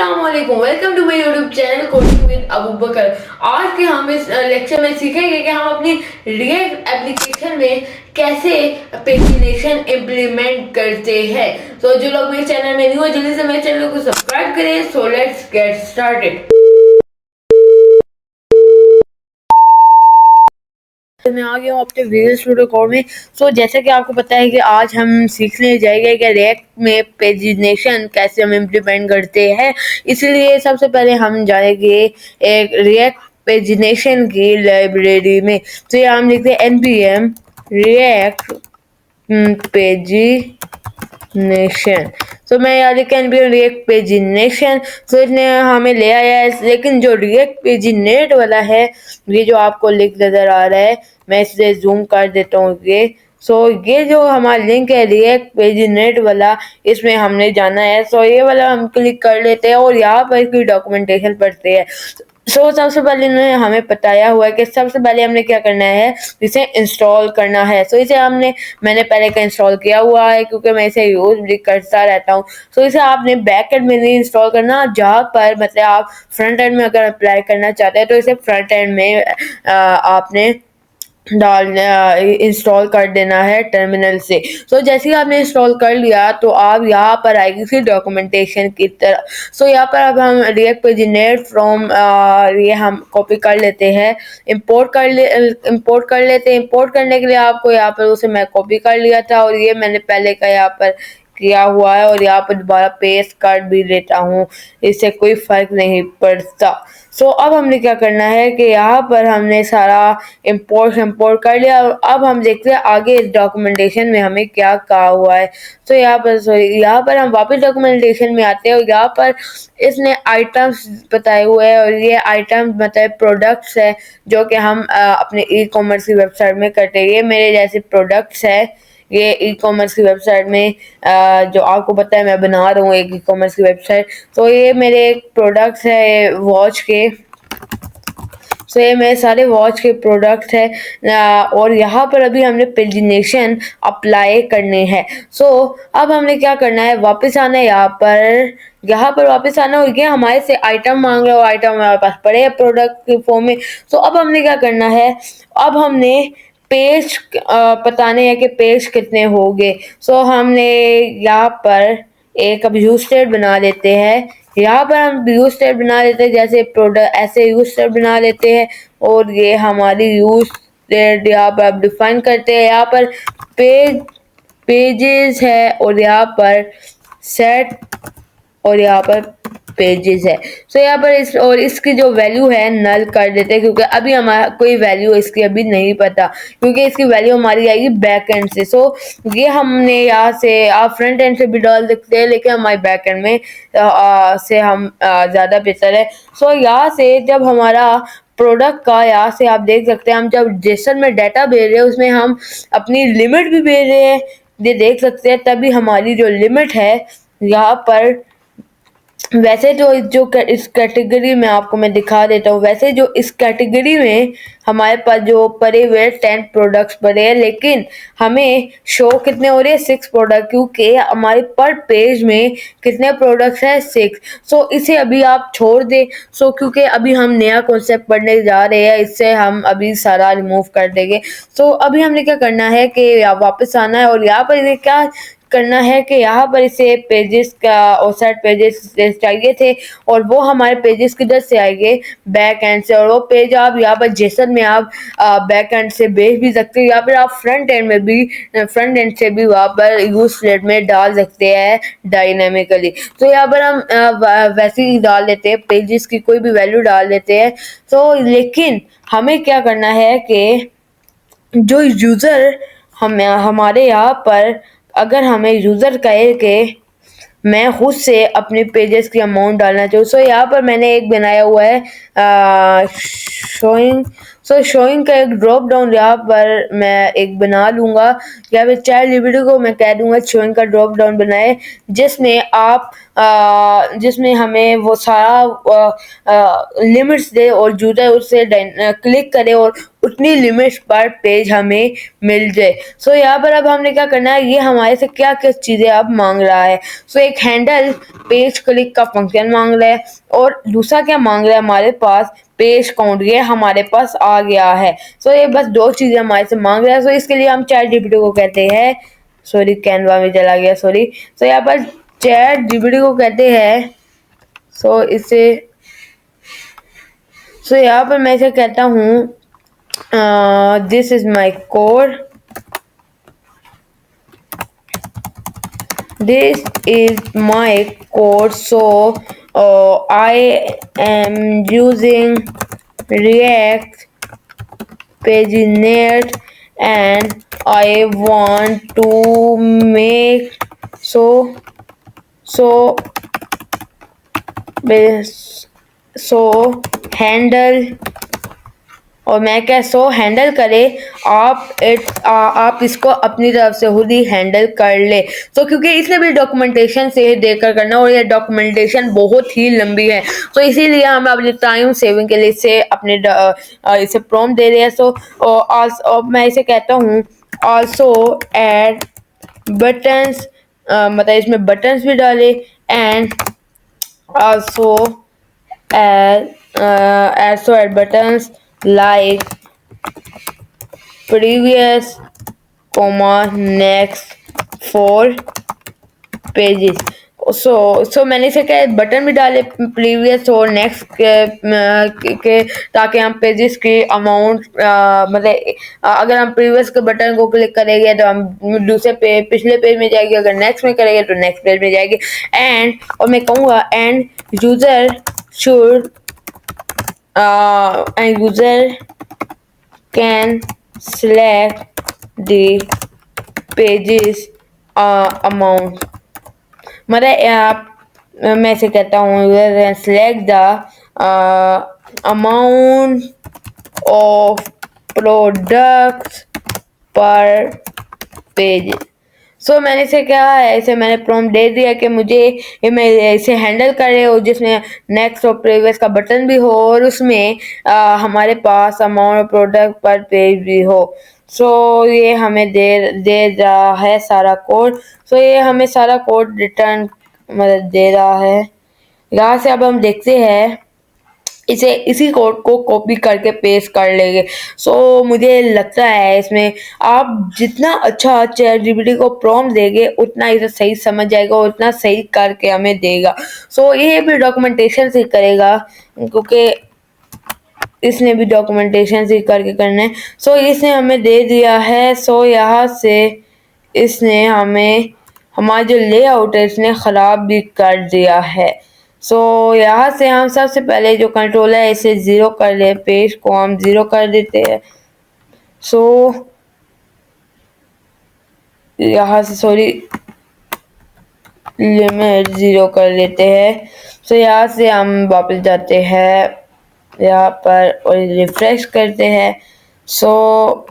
अस्सलामुअलैकुम, welcome to my YouTube channel coding with Abu Bakar. आज के हम इस लेक्चर में सीखेंगे कि हम अपनी रिएक्ट एप्लीकेशन में कैसे पेजिनेशन इम्प्लीमेंट करते हैं। तो जो लोग मेरे चैनल में न्यू है जल्दी से मेरे चैनल को सब्सक्राइब करें। So let's get started. मैं आ गया हूँ अपने विजुअल स्टूडियो कोड में। जैसा कि आपको पता है कि आज हम सीखने जाएंगे कि रिएक्ट में पेजिनेशन कैसे हम इम्प्लीमेंट करते हैं। इसलिए सबसे पहले हम जाएंगे एक रिएक्ट पेजिनेशन की लाइब्रेरी में। तो यहाँ हम लिखते हैं npm रिएक्ट पेजिनेशन। तो मैं यहाँ लिखा npm रिएक्ट पेजिनेशन। तो इसने हमें ले आया है, लेकिन जो रिएक्ट पेजिनेट वाला है, ये जो आपको लिंक नजर आ रहा है, मैं इसे जूम कर देता हूँ। ये जो हमारा लिंक है रिएक्ट पेजिनेट वाला, इसमें हमने जाना है। ये वाला हम क्लिक कर लेते हैं और यहाँ पर इसकी डॉक्यूमेंटेशन पढ़ते हैं। सबसे पहले इन्होंने हमें बताया हुआ है कि सबसे पहले हमने क्या करना है, इसे इंस्टॉल करना है। मैंने पहले का इंस्टॉल किया हुआ है क्योंकि मैं इसे यूज भी करता रहता हूँ। इसे आपने बैक एंड में नहीं इंस्टॉल करना, जहाँ पर मतलब आप फ्रंट एंड में अगर अप्लाई करना चाहते हैं तो इसे फ्रंट एंड में आपने इंस्टॉल कर देना है टर्मिनल से। जैसे ही आपने इंस्टॉल कर लिया तो आप यहाँ पर आएगी फिर डॉक्यूमेंटेशन की तरह। यहाँ पर अब हम रिएक्ट पेजिनेट फ्रॉम ये हम कॉपी कर लेते हैं, इंपोर्ट कर लेते हैं। इंपोर्ट करने के लिए आपको यहाँ पर उसे मैं कॉपी कर लिया था और ये मैंने पहले का यहाँ पर किया हुआ है और यहाँ पर दोबारा पेस्ट कर भी देता हूँ, इससे कोई फर्क नहीं पड़ता। अब हमने क्या करना है कि यहाँ पर हमने सारा इंपोर्ट कर लिया और अब हम देखते हैं आगे इस डॉक्यूमेंटेशन में हमें क्या कहा हुआ है। यहाँ पर हम वापस डॉक्यूमेंटेशन में आते हैं और यहाँ पर इसने आइटम्स बताए हुए हैं और ये आइटम्स मतलब प्रोडक्ट्स है जो कि हम अपने ई कॉमर्स की वेबसाइट में करते हैं। ये मेरे जैसे प्रोडक्ट्स है, ये ई कॉमर्स की वेबसाइट में जो आपको पता है मैं बना रहा हूँ एक ई कॉमर्स की वेबसाइट। ये मेरे प्रोडक्ट्स है वॉच के। ये मेरे सारे वॉच के प्रोडक्ट है और यहाँ पर अभी हमने पेजिनेशन अप्लाई करने हैं। अब हमने क्या करना है, वापस आना है यहाँ पर वापस आना और ये हमारे से आइटम मांग रहा है और आइटम हमारे पास पड़े हैं प्रोडक्ट के फॉर्म में। अब हमने क्या करना है, अब हमने पेज बताने हैं कि पेज कितने हो गए। हमने यहाँ पर एक अब यूज स्टेट बना लेते हैं। यहाँ पर हम यूज स्टेट बना लेते हैं, जैसे प्रोडक्ट ऐसे यूज स्टेट बना लेते हैं और ये हमारी यूज स्टेट यहाँ पर अब डिफाइन करते हैं। यहाँ पर पेजेस है और यहाँ पर सेट और यहाँ पर पेजेस है। यहाँ पर इसकी जो वैल्यू है नल कर देते हैं क्योंकि अभी हमारा कोई वैल्यू इसकी अभी नहीं पता, क्योंकि इसकी वैल्यू हमारी आएगी बैक एंड से। ये हमने यहाँ से आप फ्रंट एंड से भी डाल सकते हैं, लेकिन हमारे बैक एंड में से हम ज़्यादा बेहतर है। यहाँ से जब हमारा प्रोडक्ट का यहाँ से आप देख सकते हैं, हम जब जेसन में डाटा भेज रहे हैं उसमें हम अपनी लिमिट भी भेज रहे हैं, ये देख सकते हैं। तभी हमारी जो लिमिट है यहाँ पर, वैसे जो इस कैटेगरी में आपको मैं दिखा देता हूँ, वैसे जो इस कैटेगरी में हमारे पास जो पड़े हुए 10 प्रोडक्ट्स पड़े हैं, लेकिन हमें शो कितने हो रहे हैं 6 प्रोडक्ट, क्योंकि हमारे पर पेज में कितने प्रोडक्ट्स हैं 6। इसे अभी आप छोड़ दें। क्योंकि अभी हम नया कॉन्सेप्ट पढ़ने जा रहे हैं, इससे हम अभी सारा रिमूव कर देंगे। अभी हमने क्या करना है कि वापस आना है और यहाँ पर क्या करना है कि यहाँ पर इसे पेजेस का और सेट पेजेस चाहिए थे और वो हमारे पेजेस किधर से आएंगे, बैक एंड से। और वो पेज आप यहाँ पर जेसन में आप बैक एंड से भेज भी सकते हैं, या फिर आप फ्रंट एंड से भी वहाँ पर यूज स्टेट में डाल सकते हैं डायनेमिकली। यहाँ पर हम वैसे ही डाल देते हैं, पेजेस की कोई भी वैल्यू डाल देते हैं। लेकिन हमें क्या करना है कि जो यूज़र हमारे यहाँ पर, अगर हमें यूज़र कहे कि मैं खुद से अपने पेजेस की अमाउंट डालना चाहूँ, यहाँ पर मैंने एक बनाया हुआ है शोइंग। सो शोइंग का एक ड्रॉप डाउन यहाँ पर मैं एक बना लूँगा। यहाँ पे चैट जीपीटी को मैं कह दूँगा शोइंग का ड्रॉप डाउन बनाए, जिसमें हमें वो सारा लिमिट्स दे और यूज़र उससे क्लिक करे और उतनी लिमिट्स पर पेज हमें मिल जाए। सो यहाँ पर अब हमने क्या करना है, ये हमारे से क्या क्या चीज़ें अब मांग रहा है। सो एक हैंडल पेज क्लिक का फंक्शन मांग रहा है, और दूसरा क्या मांग रहा है हमारे पास, पेज काउंट, ये हमारे पास आ गया है। सो ये बस दो चीज़ें हमारे से मांग रहा है। सो इसके लिए हम चैट जीपीटी को कहते हैं, सॉरी कैनवा में चला गया, सॉरी। सो यहाँ पर चैट जीपीटी को कहते हैं, सो यहाँ पर मैं इसे कहता हूँ this is my code, this is my code. So I am using React paginate, and I want to make so so so handle, और मैं क्या सो हैंडल करे, आप इसको अपनी तरफ से खुद ही हैंडल कर ले। तो क्योंकि इसने भी डॉक्यूमेंटेशन से देकर करना, और ये डॉक्यूमेंटेशन बहुत ही लंबी है, तो इसीलिए हम अपने टाइम सेविंग के लिए इसे प्रॉम्प्ट दे रहे हैं। सो मैं इसे कहता हूँ आल्सो ऐड बटन्स, मतलब इसमें बटन्स भी डाले, and also add buttons like previous, next 4 pages. So मैंने इसे क्या बटन भी डाले प्रीवियस और नेक्स्ट के ताकि हम पेजेस की अमाउंट, मतलब अगर हम प्रीवियस के बटन को क्लिक करेंगे तो हम पिछले पेज में जाएगी, अगर नेक्स्ट में करेंगे तो नेक्स्ट पेज में जाएगी। और मैं कहूँगा and user should and user can select the pages amount, मतलब मैं इसे कहता हूँ user can select the amount of products per page। सो मैंने इसे क्या है, इसे मैंने प्रॉम्प्ट दे दिया कि मुझे मैं इसे हैंडल करे, और जिसमें नेक्स्ट और प्रीवियस का बटन भी हो, और उसमें हमारे पास अमाउंट ऑफ प्रोडक्ट पर पेज भी हो। सो ये हमें दे रहा है सारा कोड। सो ये हमें सारा कोड रिटर्न मतलब दे रहा है। यहाँ से अब हम देखते हैं, इसी कोड को कॉपी करके पेस्ट कर लेंगे। सो मुझे लगता है इसमें आप जितना अच्छा चैट जीपीटी को प्रॉम्प्ट देंगे उतना इसे सही समझ जाएगा, उतना सही करके हमें देगा। सो ये भी डॉक्यूमेंटेशन से करेगा, क्योंकि इसने भी डॉक्यूमेंटेशन से करके करना है। सो इसने हमें दे दिया है। सो यहाँ से इसने हमें हमारा जो लेआउट है इसने ख़राब भी कर दिया है। सो यहाँ से हम सबसे पहले जो कंट्रोल है इसे 0 कर ले, पेज को हम 0 कर देते हैं। सो यहाँ से सॉरी लिमिट 0 कर लेते हैं। सो यहाँ से हम वापस जाते हैं यहाँ पर और रिफ्रेश करते हैं। सो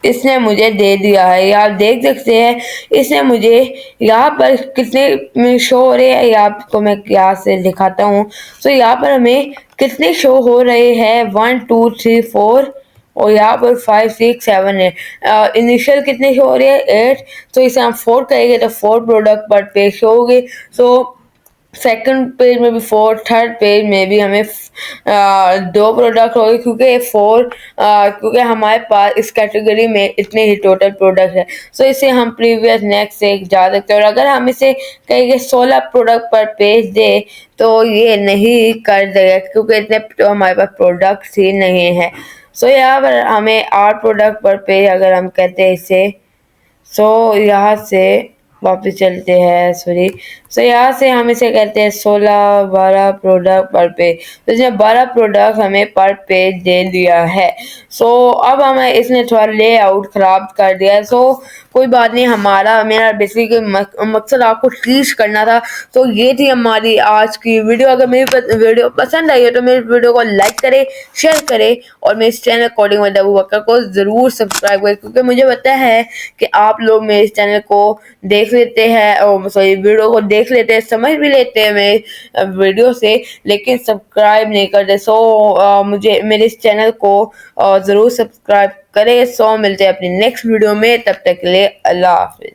इसने मुझे दे दिया है, आप देख सकते हैं इसने मुझे यहाँ पर कितने शो हो रहे हैं, आपको मैं यहाँ से दिखाता हूँ। सो यहाँ पर हमें कितने शो हो रहे हैं, 1 2 3 4, और यहाँ पर 5 6 7 8। इनिशियल कितने शो हो रहे हैं 8, तो इसे हम 4 करेंगे तो 4 प्रोडक्ट पर पेज शो होगी। सो सेकंड पेज में भी 4, थर्ड पेज में भी हमें 2 प्रोडक्ट होंगे, क्योंकि हमारे पास इस कैटेगरी में इतने ही टोटल प्रोडक्ट है। सो इसे हम प्रीवियस नेक्स्ट से जा सकते हैं, और अगर हम इसे कहेंगे 16 प्रोडक्ट पर पेज दे तो ये नहीं कर देगा, क्योंकि इतने तो हमारे पास प्रोडक्ट ही नहीं है। सो यहाँ पर हमें 8 प्रोडक्ट पर पेज अगर हम कहते हैं इसे, सो यहाँ से वापस चलते हैं, सॉरी। सो यहाँ से हम इसे कहते हैं 16 12 प्रोडक्ट पर पेज, तो इसमें 12 प्रोडक्ट हमें पर पेज दे दिया है। सो अब हमें इसने थोड़ा लेआउट ख़राब कर दिया है। सो कोई बात नहीं, मेरा बेसिकली मकसद आपको टीच करना था। तो ये थी हमारी आज की वीडियो। अगर मेरी वीडियो पसंद आई हो तो मेरी वीडियो को लाइक करें, शेयर करें और मेरे चैनल कोडिंग विद अबू बकर को ज़रूर सब्सक्राइब करें, क्योंकि मुझे पता है कि आप लोग मेरे चैनल को देख लेते हैं और सॉरी वीडियो को देख लेते हैं, समझ भी लेते हैं मेरे वीडियो से, लेकिन सब्सक्राइब नहीं करते। सो मुझे मेरे इस चैनल को ज़रूर सब्सक्राइब करें। सो मिलते हैं अपनी नेक्स्ट वीडियो में, तब तक के लिए अल्लाह हाफिज़।